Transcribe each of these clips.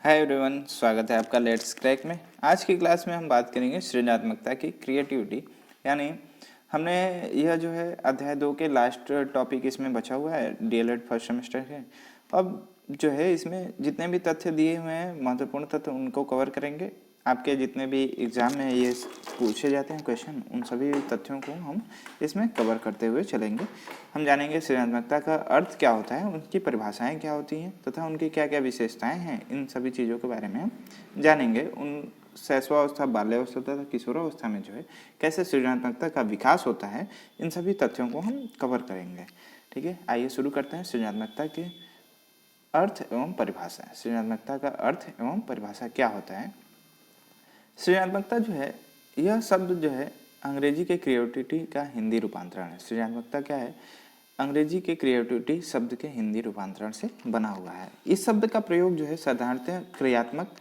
Hi everyone, स्वागत है आपका लेट्स क्रैक में। आज की क्लास में हम बात करेंगे सृजनात्मकता की, क्रिएटिविटी। यानी हमने यह जो है अध्याय 2 के लास्ट टॉपिक इसमें बचा हुआ है डीएलएड फर्स्ट सेमेस्टर के। अब जो है इसमें जितने भी तथ्य दिए हुए हैं, महत्वपूर्ण तथ्य, उनको कवर करेंगे। आपके जितने भी एग्जाम में ये पूछे जाते हैं क्वेश्चन, उन सभी तथ्यों को हम इसमें कवर करते हुए चलेंगे। हम जानेंगे सृजनात्मकता का अर्थ क्या होता है, उनकी परिभाषाएं क्या होती हैं तथा उनकी क्या क्या विशेषताएं हैं। इन सभी चीज़ों के बारे में हम जानेंगे। उन शैशवावस्था, बाल्यावस्था तथा किशोरावस्था में जो है कैसे सृजनात्मकता का विकास होता है, इन सभी तथ्यों को हम कवर करेंगे। ठीक है, आइए शुरू करते हैं सृजनात्मकता के अर्थ एवं परिभाषा। सृजनात्मकता का अर्थ एवं परिभाषा क्या होता है। सृजनात्मकता जो है, यह शब्द जो है अंग्रेजी के क्रिएटिविटी का हिंदी रूपांतरण है। सृजनात्मकता क्या है? अंग्रेजी के क्रिएटिविटी शब्द के हिंदी रूपांतरण से बना हुआ है। इस शब्द का प्रयोग जो है साधारणतः क्रियात्मक,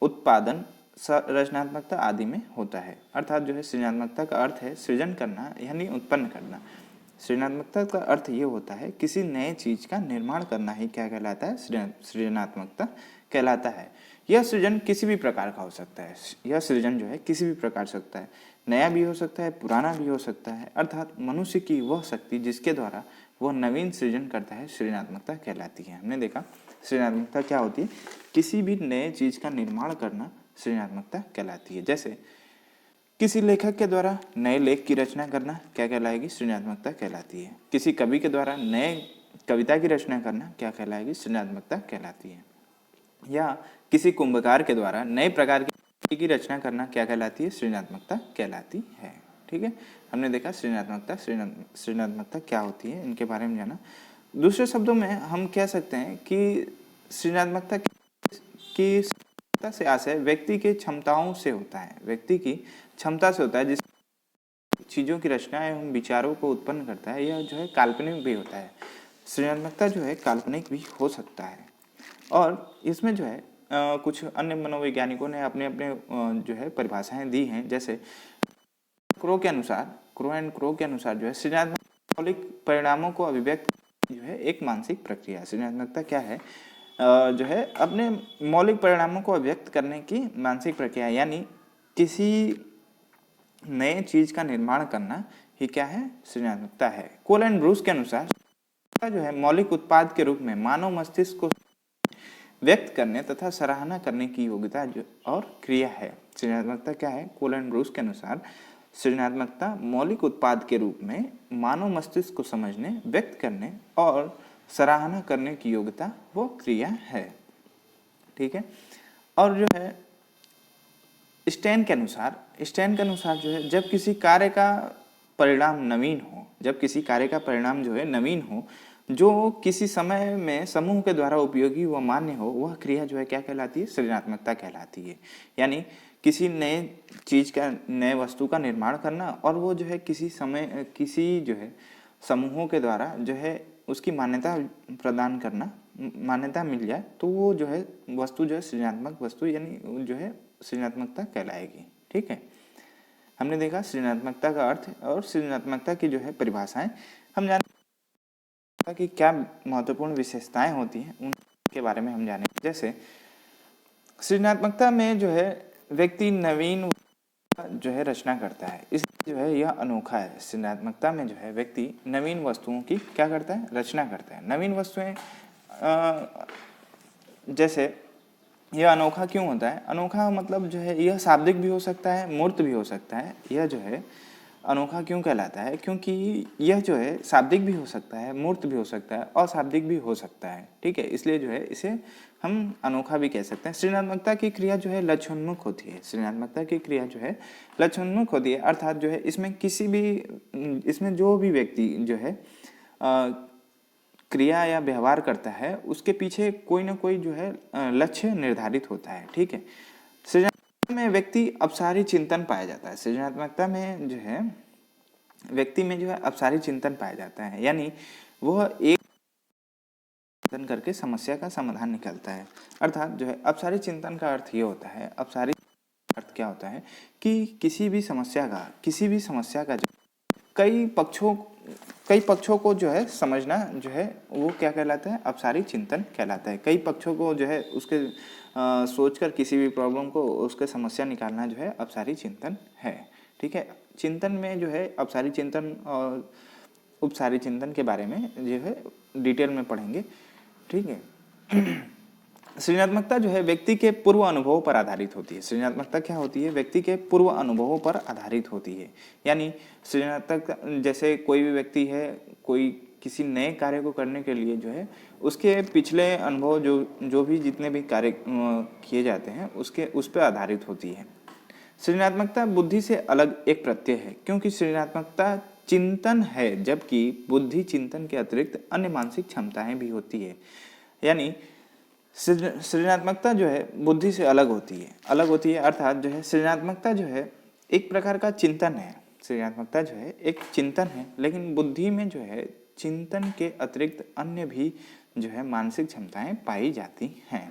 उत्पादन, रचनात्मकता आदि में होता है। अर्थात जो है सृजनात्मकता का अर्थ है सृजन करना, यानी उत्पन्न करना। सृजनात्मकता का अर्थ ये होता है किसी नए चीज का निर्माण करना ही क्या कहलाता है? सृजनात्मकता कहलाता है। यह सृजन किसी भी प्रकार का हो सकता है। यह सृजन जो है किसी भी प्रकार से सकता है, नया भी हो सकता है, पुराना भी हो सकता है। अर्थात मनुष्य की वह शक्ति जिसके द्वारा वह नवीन सृजन करता है, सृजनात्मकता कहलाती है। हमने देखा सृजनात्मकता क्या होती है, किसी भी नए चीज का निर्माण करना सृजनात्मकता कहलाती है। जैसे किसी लेखक के द्वारा नए लेख की रचना करना क्या कहलाएगी? सृजनात्मकता कहलाती है। किसी कवि के द्वारा नए कविता की रचना करना क्या कहलाएगी? सृजनात्मकता कहलाती है। या किसी कुंभकार के द्वारा नए प्रकार की रचना करना क्या कहलाती है? सृजनात्मकता कहलाती है। ठीक है, हमने देखा सृजनात्मकता क्या होती है, इनके बारे में जाना। दूसरे शब्दों में हम कह सकते हैं कि सृजनात्मकता की से आशय व्यक्ति के क्षमताओं से होता है, व्यक्ति की क्षमता से होता है, जिस चीज़ों की रचना एवं विचारों को उत्पन्न करता है। यह जो है काल्पनिक भी होता है। सृजनात्मकता जो है काल्पनिक भी हो सकता है। और इसमें जो है कुछ अन्य मनोवैज्ञानिकों ने अपने अपने जो है परिभाषाएं दी हैं। जैसे क्रो के अनुसार जो है सृजनात्मक मौलिक परिणामों को अभिव्यक्त जो है एक मानसिक प्रक्रिया। सृजनात्मकता क्या है? जो है अपने मौलिक परिणामों को अभिव्यक्त करने की मानसिक प्रक्रिया, यानी किसी नए चीज का निर्माण करना ही क्या है? सृजनात्मकता है। कोल एंड ब्रूस के अनुसार जो है मौलिक उत्पाद के रूप में मानव मस्तिष्क को व्यक्त करने तथा सराहना करने की योग्यता और क्रिया है। सृजनात्मकता क्या है? कोल एंड ब्रूस के अनुसार सृजनात्मकता मौलिक उत्पाद के रूप में मानव मस्तिष्क को समझने, व्यक्त करने और सराहना करने की योग्यता वो क्रिया है। ठीक है, और जो है स्टेन के अनुसार जो है जब किसी कार्य का परिणाम नवीन हो, जब किसी कार्य का परिणाम जो है नवीन हो, जो किसी समय में समूह के द्वारा उपयोगी व मान्य हो, वह क्रिया जो है क्या कहलाती है? सृजनात्मकता कहलाती है। यानी किसी नए चीज का, नए वस्तु का निर्माण करना, और वो जो है किसी समय, किसी जो है समूहों के द्वारा जो है उसकी मान्यता प्रदान करना, मान्यता मिल जाए, तो वो जो है वस्तु जो है सृजनात्मक वस्तु, यानी जो है सृजनात्मकता कहलाएगी। ठीक है, हमने देखा सृजनात्मकता का अर्थ और सृजनात्मकता की जो है परिभाषाएं। हम जाने कि क्या महत्वपूर्ण विशेषताएं होती हैं, उनके बारे में हम जाने। जैसे सृजनात्मकता में जो है व्यक्ति नवीन जो है रचना करता है, इस जो है यह अनोखा है। सृजनात्मकता में जो है व्यक्ति नवीन वस्तुओं की क्या करता है? रचना करता है। नवीन वस्तुएं जैसे यह अनोखा क्यों होता है? अनोखा मतलब जो है यह शाब्दिक भी हो सकता है, मूर्त भी हो सकता है। यह जो है अनोखा क्यों कहलाता है? क्योंकि यह जो है शाब्दिक भी हो सकता है, मूर्त भी हो सकता है, अशाब्दिक भी हो सकता है। ठीक है, इसलिए जो है इसे हम अनोखा भी कह सकते हैं। सृजनात्मकता की क्रिया जो है लक्ष्योन्मुख होती है। सृजनात्मकता की क्रिया जो है लक्ष्योन्मुख होती है। अर्थात जो है इसमें जो भी व्यक्ति जो है क्रिया या व्यवहार करता है, उसके पीछे कोई ना कोई जो है लक्ष्य निर्धारित होता है। ठीक है, सृजनात्मकता में व्यक्ति अपसारी चिंतन पाया जाता है। सृजनात्मकता में जो है व्यक्ति में जो है अपसारी चिंतन पाया जाता है, यानी वह एक चिंतन करके समस्या का समाधान निकलता है। अर्थात जो है अपसारी चिंतन का अर्थ ये होता है, अपसारी अर्थ क्या होता है कि किसी भी समस्या का जो कई पक्षों को जो है समझना जो है वो क्या कहलाता है, अपसारी चिंतन कहलाता है। कई पक्षों को जो है उसके सोचकर किसी भी प्रॉब्लम को, उसके समस्या निकालना जो है अपसारी चिंतन है। ठीक है, चिंतन में जो है अपसारी चिंतन और उपसारी चिंतन के बारे में जो है डिटेल में पढ़ेंगे। ठीक है। सृजनात्मकता जो है व्यक्ति के पूर्व अनुभवों पर आधारित होती है। सृजनात्मकता क्या होती है, व्यक्ति के पूर्व अनुभवों पर आधारित होती है। यानी सृजनात्मक जैसे कोई भी व्यक्ति है, कोई किसी नए कार्य को करने के लिए जो है उसके पिछले अनुभव जो भी जितने भी कार्य किए जाते हैं उस पर आधारित होती है। सृजनात्मकता बुद्धि से अलग एक प्रत्यय है, क्योंकि सृजनात्मकता चिंतन है, जबकि बुद्धि चिंतन के अतिरिक्त अन्य मानसिक क्षमताएं भी होती है। यानी सृजनात्मकता जो है बुद्धि से अलग होती है अर्थात जो है सृजनात्मकता जो है एक प्रकार का चिंतन है। सृजनात्मकता जो है एक चिंतन है, लेकिन बुद्धि में जो है चिंतन के अतिरिक्त अन्य भी जो है मानसिक क्षमताएं पाई जाती हैं।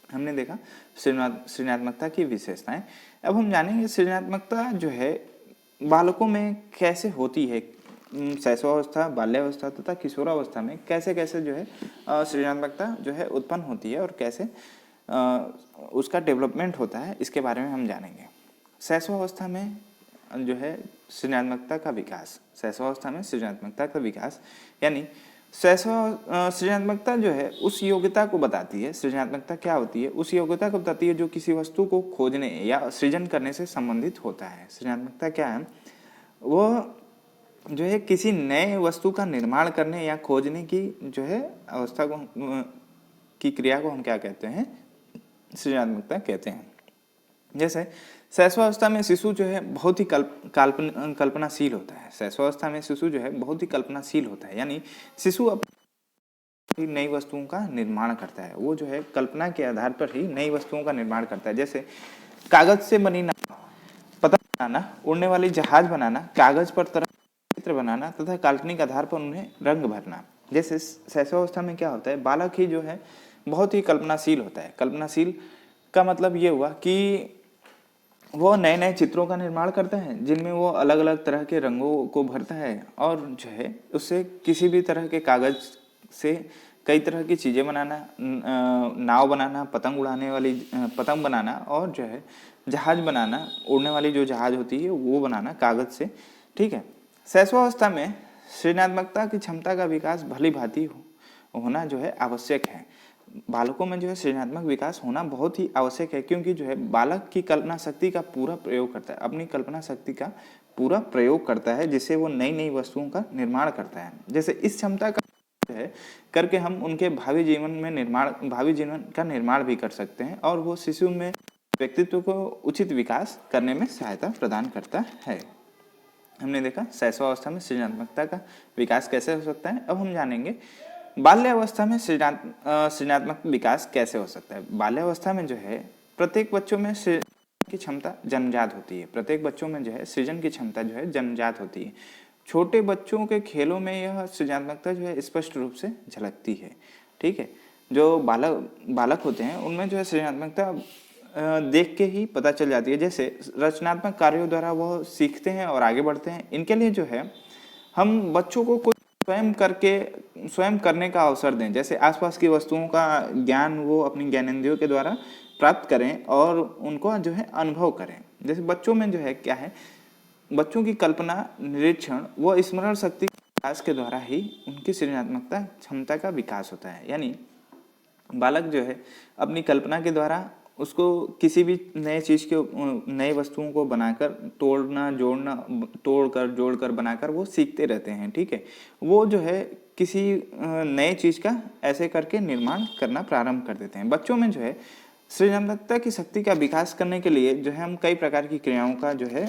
हमने देखा सृजनात्मकता की विशेषताएं। अब हम जानेंगे सृजनात्मकता जो है बालकों में कैसे होती है, शैशवावस्था, बाल्यावस्था तथा किशोरावस्था में कैसे कैसे जो है सृजनात्मकता जो है उत्पन्न होती है और कैसे उसका डेवलपमेंट होता है, इसके बारे में हम जानेंगे। शैशवावस्था में जो है सृजनात्मकता का विकास, शैशवावस्था में सृजनात्मकता का विकास यानी सृजनात्मकता जो है उस योग्यता को बताती है। सृजनात्मकता क्या होती है, उस योग्यता को बताती है जो किसी वस्तु को खोजने या सृजन करने से संबंधित होता है। सृजनात्मकता क्या है, वो जो है किसी नए वस्तु का निर्माण करने या खोजने की जो है अवस्था को की क्रिया को हम क्या कहते हैं, सृजनात्मकता कहते हैं। जैसे शैशवावस्था में शिशु जो है बहुत ही कल्पनाशील होता है। शैशवावस्था में शिशु जो है बहुत ही कल्पनाशील होता है, यानी शिशु अपनी नई वस्तुओं का निर्माण करता है। वो जो है कल्पना के आधार पर ही नई वस्तुओं का निर्माण करता है। जैसे कागज से बनी पतंग बनाना, उड़ने वाली जहाज बनाना, कागज पर चित्र बनाना तथा काल्पनिक आधार पर उन्हें रंग भरना। जैसे शैशवावस्था में क्या होता है, बालक ही जो है बहुत ही कल्पनाशील होता है। कल्पनाशील का मतलब ये हुआ कि वो नए नए चित्रों का निर्माण करता है, जिनमें वो अलग अलग तरह के रंगों को भरता है और जो है उससे किसी भी तरह के कागज से कई तरह की चीज़ें बनाना, नाव बनाना, पतंग उड़ाने वाली पतंग बनाना और जो है जहाज बनाना, उड़ने वाली जो जहाज होती है वो बनाना कागज से। ठीक है, शैशवावस्था में सृजनात्मकता की क्षमता का विकास भली भांति होना जो है आवश्यक है। बालकों में जो है सृजनात्मक विकास होना बहुत ही आवश्यक है, क्योंकि जो है बालक की कल्पना शक्ति का पूरा प्रयोग करता है, अपनी कल्पना शक्ति का पूरा प्रयोग करता है, जिससे वो नई नई वस्तुओं का निर्माण करता है। जैसे इस क्षमता का है करके हम उनके भावी जीवन का निर्माण भी कर सकते हैं और वो शिशु में व्यक्तित्व को उचित विकास करने में सहायता प्रदान करता है। हमने देखा शैशवावस्था में सृजनात्मकता का विकास कैसे हो सकता है। अब हम जानेंगे बाल्यावस्था में सृजनात्मक विकास कैसे हो सकता है। बाल्यावस्था में जो है प्रत्येक बच्चों में सृजन की क्षमता जन्मजात होती है। प्रत्येक बच्चों में जो है सृजन की क्षमता जो है जन्मजात होती है। छोटे बच्चों के खेलों में यह सृजनात्मकता जो है स्पष्ट रूप से झलकती है। ठीक है, जो बालक होते हैं उनमें जो है सृजनात्मकता देख के ही पता चल जाती है। जैसे रचनात्मक कार्यों द्वारा वह सीखते हैं और आगे बढ़ते हैं। इनके लिए जो है हम बच्चों को कुछ स्वयं करने का अवसर दें। जैसे आसपास की वस्तुओं का ज्ञान वो अपनी ज्ञानेंद्रियों के द्वारा प्राप्त करें और उनको जो है अनुभव करें। जैसे बच्चों में जो है क्या है, बच्चों की कल्पना, निरीक्षण व स्मरण शक्ति के विकास के द्वारा ही उनकी सृजनात्मकता क्षमता का विकास होता है। यानी बालक जो है अपनी कल्पना के द्वारा उसको किसी भी नए चीज़ के नए वस्तुओं को बनाकर जोड़कर बनाकर वो सीखते रहते हैं। ठीक है, वो जो है किसी नए चीज़ का ऐसे करके निर्माण करना प्रारंभ कर देते हैं। बच्चों में जो है सृजनात्मकता की शक्ति का विकास करने के लिए जो है हम कई प्रकार की क्रियाओं का जो है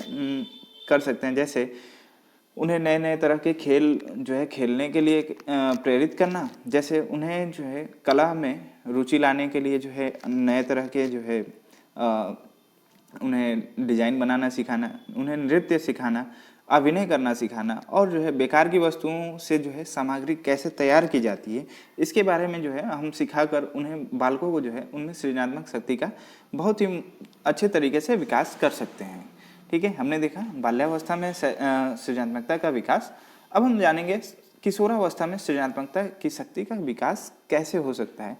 कर सकते हैं। जैसे उन्हें नए नए तरह के खेल जो है खेलने के लिए प्रेरित करना। जैसे उन्हें जो है कला में रुचि लाने के लिए जो है नए तरह के जो है उन्हें डिजाइन बनाना सिखाना, उन्हें नृत्य सिखाना, अभिनय करना सिखाना और जो है बेकार की वस्तुओं से जो है सामग्री कैसे तैयार की जाती है इसके बारे में जो है हम सिखाकर उन्हें बालकों को जो है उनमें सृजनात्मक शक्ति का बहुत ही अच्छे तरीके से विकास कर सकते हैं। ठीक है, हमने देखा बाल्यावस्था में सृजनात्मकता का विकास। अब हम जानेंगे किशोरावस्था में सृजनात्मकता की शक्ति का विकास कैसे हो सकता है।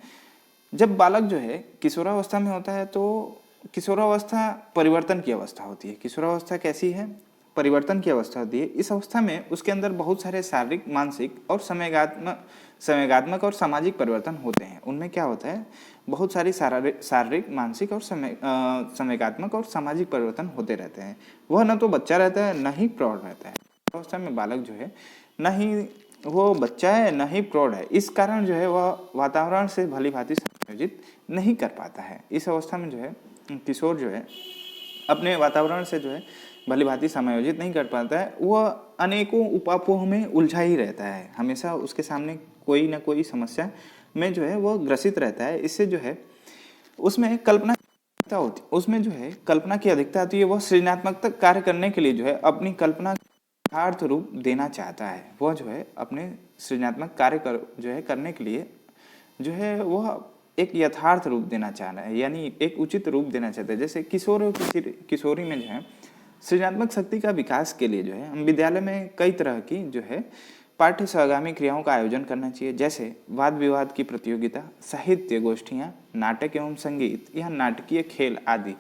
जब बालक जो है किशोरावस्था में होता है तो किशोरावस्था परिवर्तन की अवस्था होती है। किशोरावस्था कैसी है? परिवर्तन की अवस्था होती है। इस अवस्था में उसके अंदर बहुत सारे शारीरिक, मानसिक और संवेगात्मक और सामाजिक परिवर्तन होते हैं। उनमें क्या होता है? बहुत सारी शारीरिक, मानसिक और संवेगात्मक और सामाजिक परिवर्तन होते रहते हैं। वह न तो बच्चा रहता है, न ही प्रौढ़ रहता है। अवस्था में बालक जो है न ही वो बच्चा है, न ही प्रौढ़ है। इस कारण जो है वह वातावरण से भली भांति समायोजित नहीं कर पाता है। इस अवस्था में जो है किशोर जो है अपने वातावरण से जो है भली भांति समायोजित नहीं कर पाता है। वह अनेकों उपापोह में उलझा ही रहता है। हमेशा उसके सामने कोई ना कोई समस्या में जो है वह ग्रसित रहता है। इससे जो है उसमें कल्पना होती, उसमें जो है कल्पना की अधिकता आती है। वह सृजनात्मक कार्य करने के लिए जो है अपनी कल्पना यथार्थ रूप देना चाहता है। वह जो है अपने सृजनात्मक कार्य जो है करने के लिए जो है वह एक यथार्थ रूप देना चाह रहा है, यानी एक उचित रूप देना चाहता है। जैसे किशोर और किशोरी में जो है सृजनात्मक शक्ति का विकास के लिए जो है हम विद्यालय में कई तरह की जो है पाठ्य सहगामी क्रियाओं का आयोजन करना चाहिए। जैसे वाद विवाद की प्रतियोगिता, साहित्य गोष्ठियाँ, नाटक एवं संगीत या नाटकीय खेल आदि।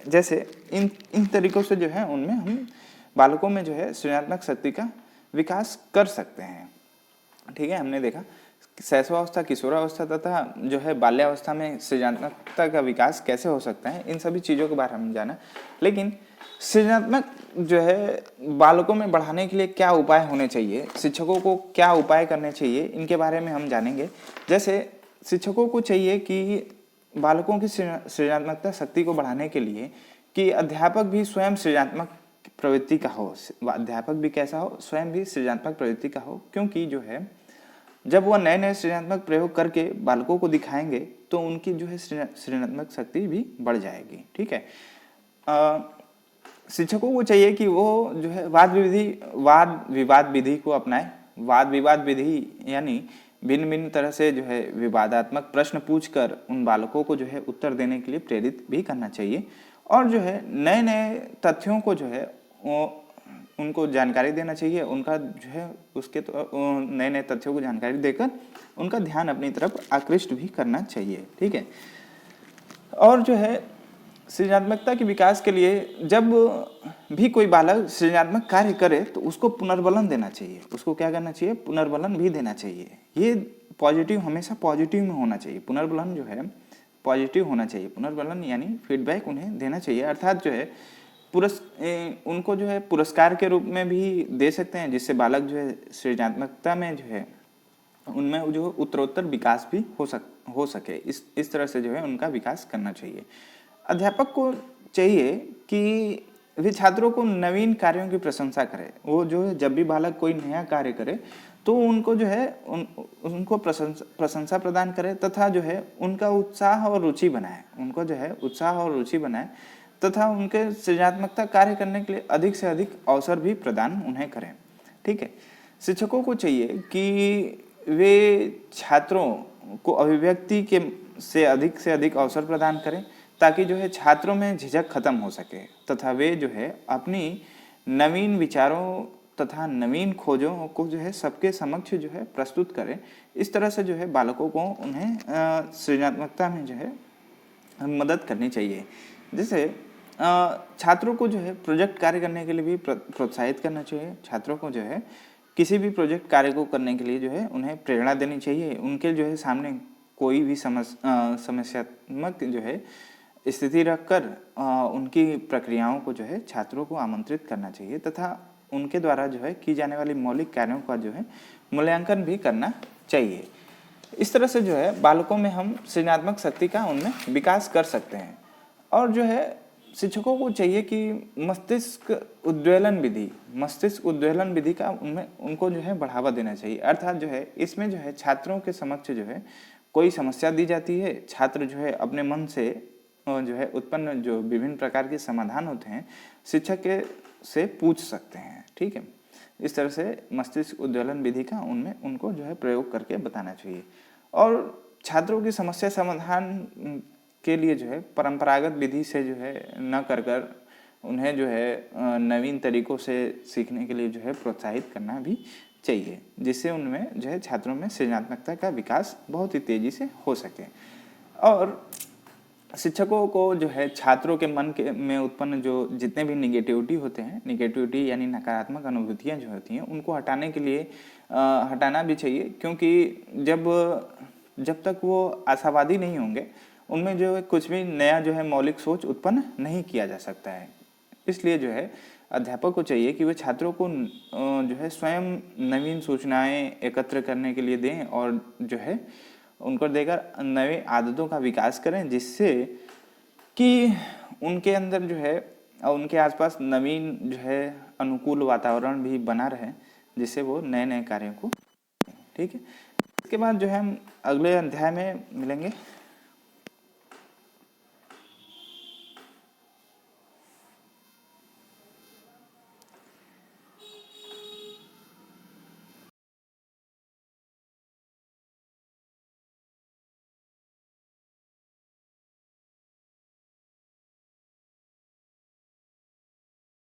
जैसे इन तरीकों से जो है उनमें हम बालकों में जो है सृजनात्मक शक्ति का विकास कर सकते हैं। ठीक है, हमने देखा शैशवावस्था, किशोरावस्था तथा जो है बाल्यावस्था में सृजनात्मकता का विकास कैसे हो सकता है, इन सभी चीज़ों के बारे में हम जाना। लेकिन सृजनात्मक जो है बालकों में बढ़ाने के लिए क्या उपाय होने चाहिए, शिक्षकों को क्या उपाय करने चाहिए, इनके बारे में हम जानेंगे। जैसे शिक्षकों को चाहिए कि बालकों की सृजनात्मकता शक्ति को बढ़ाने के लिए कि अध्यापक भी स्वयं सृजनात्मक प्रवृत्ति का हो। अध्यापक भी कैसा हो? स्वयं भी सृजनात्मक प्रवृत्ति का हो। क्योंकि जो है जब वह नए नए सृजनात्मक प्रयोग करके बालकों को दिखाएंगे तो उनकी जो है सृजनात्मक शक्ति भी बढ़ जाएगी। ठीक है, शिक्षकों को चाहिए कि वो जो है वाद विवाद विधि को अपनाए। वाद विवाद विधि यानी भिन्न भिन्न तरह से जो है विवादात्मक प्रश्न पूछकर उन बालकों को जो है उत्तर देने के लिए प्रेरित भी करना चाहिए। और जो है नए नए तथ्यों को जो है उनको जानकारी देना चाहिए। उनका जो है उसके तो नए नए तथ्यों को जानकारी देकर उनका ध्यान अपनी तरफ आकृष्ट भी करना चाहिए। ठीक है, और जो है सृजनात्मकता के विकास के लिए जब भी कोई बालक सृजनात्मक कार्य करे तो उसको पुनर्बलन देना चाहिए। उसको क्या करना चाहिए? पुनर्बलन भी देना चाहिए। ये पॉजिटिव, हमेशा पॉजिटिव में होना चाहिए। पुनर्बलन जो है पॉजिटिव होना चाहिए। पुनर्बलन यानी फीडबैक उन्हें देना चाहिए। अर्थात जो है उनको जो है पुरस्कार के रूप में भी दे सकते हैं, जिससे बालक जो है सृजनात्मकता में जो है उनमें जो उत्तरोत्तर विकास भी हो सके। इस तरह से जो है उनका विकास करना चाहिए। अध्यापक को चाहिए कि वे छात्रों को नवीन कार्यों की प्रशंसा करें। वो जो है जब भी बालक कोई नया कार्य करे तो उनको जो है उनको प्रशंसा प्रदान करे तथा जो है उनका उत्साह और रुचि बनाए। उनको जो है उत्साह और रुचि बनाए तथा उनके सृजनात्मकता कार्य करने के लिए अधिक से अधिक अवसर भी प्रदान उन्हें करें। ठीक है, शिक्षकों को चाहिए कि वे छात्रों को अभिव्यक्ति के से अधिक अवसर प्रदान करें ताकि जो है छात्रों में झिझक खत्म हो सके तथा वे जो है अपनी नवीन विचारों तथा नवीन खोजों को जो है सबके समक्ष जो है प्रस्तुत करें। इस तरह से जो है बालकों को उन्हें सृजनात्मकता में जो है मदद करनी चाहिए। जैसे छात्रों को जो है प्रोजेक्ट कार्य करने के लिए भी प्रोत्साहित करना चाहिए। छात्रों को जो है किसी भी प्रोजेक्ट कार्य को करने के लिए जो है उन्हें प्रेरणा देनी चाहिए। उनके जो है सामने कोई भी समस्यात्मक जो है स्थिति रखकर उनकी प्रक्रियाओं को जो है छात्रों को आमंत्रित करना चाहिए तथा उनके द्वारा जो है की जाने वाली मौलिक कार्यों का जो है मूल्यांकन भी करना चाहिए। इस तरह से जो है बालकों में हम सृजनात्मक शक्ति का उनमें विकास कर सकते हैं। और जो है शिक्षकों को चाहिए कि मस्तिष्क उद्वेलन विधि का उनमें उनको जो है बढ़ावा देना चाहिए। अर्थात जो है इसमें जो है छात्रों के समक्ष जो है कोई समस्या दी जाती है, छात्र जो है अपने मन से जो है उत्पन्न जो विभिन्न प्रकार के समाधान होते हैं शिक्षक के से पूछ सकते हैं। ठीक है, इस तरह से मस्तिष्क उद्वेलन विधि का उनमें उनको जो है प्रयोग करके बताना चाहिए। और छात्रों की समस्या समाधान के लिए जो है परंपरागत विधि से जो है न कर उन्हें जो है नवीन तरीकों से सीखने के लिए जो है प्रोत्साहित करना भी चाहिए, जिससे उनमें जो है छात्रों में सृजनात्मकता का विकास बहुत ही तेज़ी से हो सके। और शिक्षकों को जो है छात्रों के मन के में उत्पन्न जो जितने भी निगेटिविटी होते हैं, निगेटिविटी यानी नकारात्मक अनुभूतियाँ जो होती हैं, उनको हटाने के लिए हटाना भी चाहिए, क्योंकि जब तक वो आशावादी नहीं होंगे उनमें जो है कुछ भी नया जो है मौलिक सोच उत्पन्न नहीं किया जा सकता है। इसलिए जो है अध्यापक को चाहिए कि वे छात्रों को जो है स्वयं नवीन सूचनाएं एकत्र करने के लिए दें और जो है उनको देकर नई आदतों का विकास करें, जिससे कि उनके अंदर जो है और उनके आसपास नवीन जो है अनुकूल वातावरण भी बना रहे, जिससे वो नए नए कार्यों को। ठीक है, इसके बाद जो है हम अगले अध्याय में मिलेंगे।